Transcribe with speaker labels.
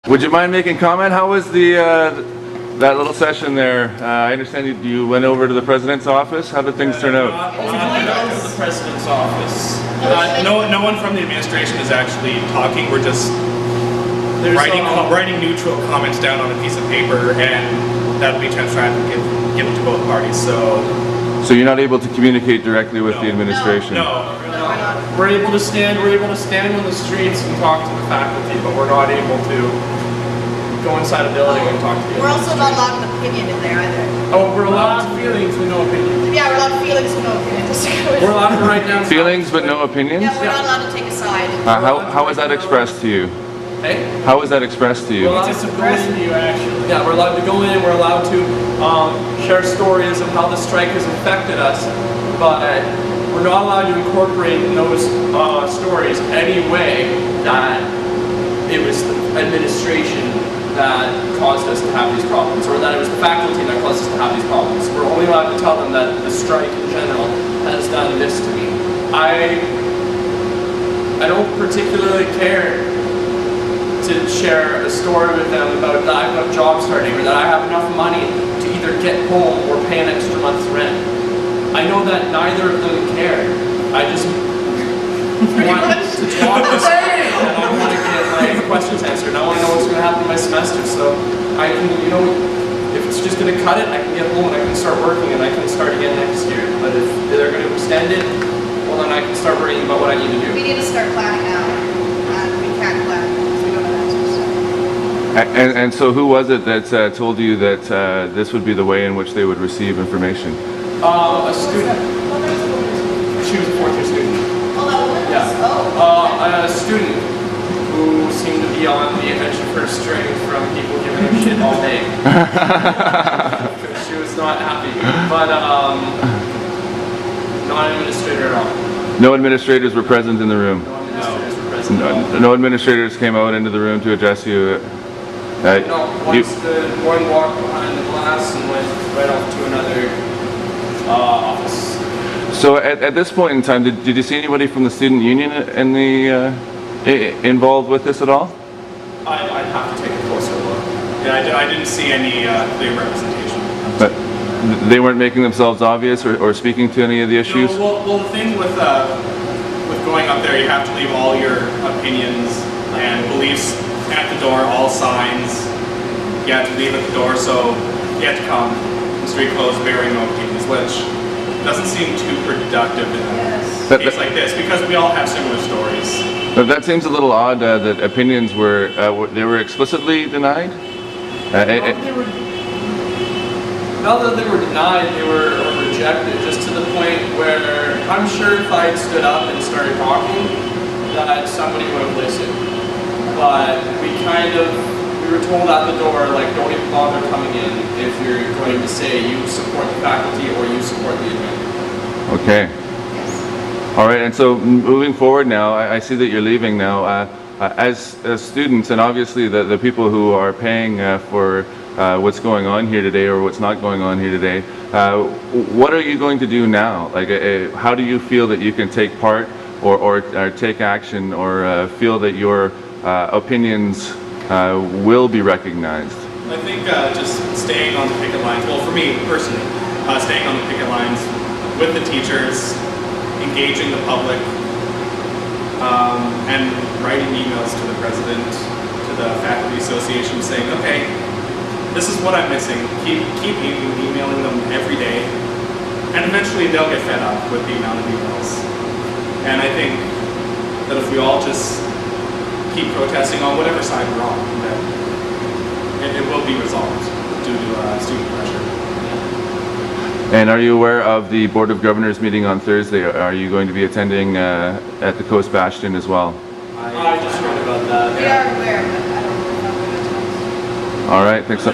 Speaker 1: Would you mind making comment? How was the that little session there? I understand you went over to the president's office. How did things turn out?
Speaker 2: Not to the president's office. No one from the administration is actually talking. We're just writing neutral comments down on a piece of paper, and that'll be transcribed and given to both parties.
Speaker 1: So you're not able to communicate directly with the administration?
Speaker 2: No. We're able to stand on the streets and talk to the faculty, but we're not able to go inside a building and talk to people.
Speaker 3: We're also not allowed an opinion in there either.
Speaker 2: Oh, we're allowed feelings with no opinion.
Speaker 3: Yeah, we're allowed feelings with no opinions.
Speaker 2: We're allowed to write down
Speaker 1: feelings but no opinions?
Speaker 3: Yeah, we're not allowed to take a side.
Speaker 1: How is that expressed to you?
Speaker 2: Hey?
Speaker 1: How is that expressed to you?
Speaker 2: We're allowed to express to you, actually. Yeah, we're allowed to go in, we're allowed to share stories of how the strike has affected us, but we're not allowed to incorporate in those stories any way that it was the administration that caused us to have these problems, or that it was the faculty that caused us to have these problems. We're only allowed to tell them that the strike in general has done this to me. I don't particularly care to share a story with them about that I've got a job starting, or that I have enough money to either get home or pay an extra month's rent. I know that neither of them care. I just want to talk to someone, and I want to get my questions answered. I want to know what's going to happen in my semester, so I can, if it's just going to cut it, I can get home and I can start working and I can start again next year. But if they're going to extend it, well, then I can start worrying about what I need to do.
Speaker 3: We need to start planning now, and we can't plan because we don't have answers.
Speaker 1: And so who was it that told you that this would be the way in which they would receive information?
Speaker 2: A student. She was a fourth-year student.
Speaker 3: Oh, that woman?
Speaker 2: Yeah.
Speaker 3: Oh.
Speaker 2: A student who seemed to be on the attention first string from people giving her shit all day. Because she was not happy. But not an administrator at all.
Speaker 1: No administrators were present in the room?
Speaker 2: No administrators were present at all.
Speaker 1: No administrators came out into the room to address you?
Speaker 2: No, one walked behind the glass and went right off to another office.
Speaker 1: So at this point in time, did you see anybody from the student union in the involved with this at all?
Speaker 2: I'd have to take a closer look. Yeah, I didn't see any clear representation.
Speaker 1: But they weren't making themselves obvious or speaking to any of the issues?
Speaker 2: No, well, the thing with going up there, you have to leave all your opinions and beliefs at the door, all signs. You have to leave at the door, so you have to come in street clothes bearing no opinions, which doesn't seem too productive in a case like this, because we all have similar stories.
Speaker 1: But that seems a little odd that opinions were explicitly denied?
Speaker 2: Not that they were denied, they were rejected, just to the point where I'm sure if I had stood up and started talking, that somebody would have listened. But we were told at the door, like, don't even bother coming in if you're going to say you support the faculty or you support the admin.
Speaker 1: Okay. All right, and so moving forward now, I see that you're leaving now. As students, and obviously the people who are paying for what's going on here today or what's not going on here today, what are you going to do now? Like, how do you feel that you can take part or take action or feel that your opinions will be recognized?
Speaker 2: I think just staying on the picket lines, well, for me personally, staying on the picket lines with the teachers, engaging the public, and writing emails to the president, to the faculty association, saying, okay, this is what I'm missing. Keep emailing them every day, and eventually they'll get fed up with the amount of emails. And I think that if we all just keep protesting on whatever side we're on, that it will be resolved due to student pressure.
Speaker 1: And are you aware of the Board of Governors meeting on Thursday? Are you going to be attending at the Coast Bastion as well?
Speaker 2: I just heard about that.
Speaker 3: We are aware, but I don't know if I'm going to tell.
Speaker 1: All right, thanks.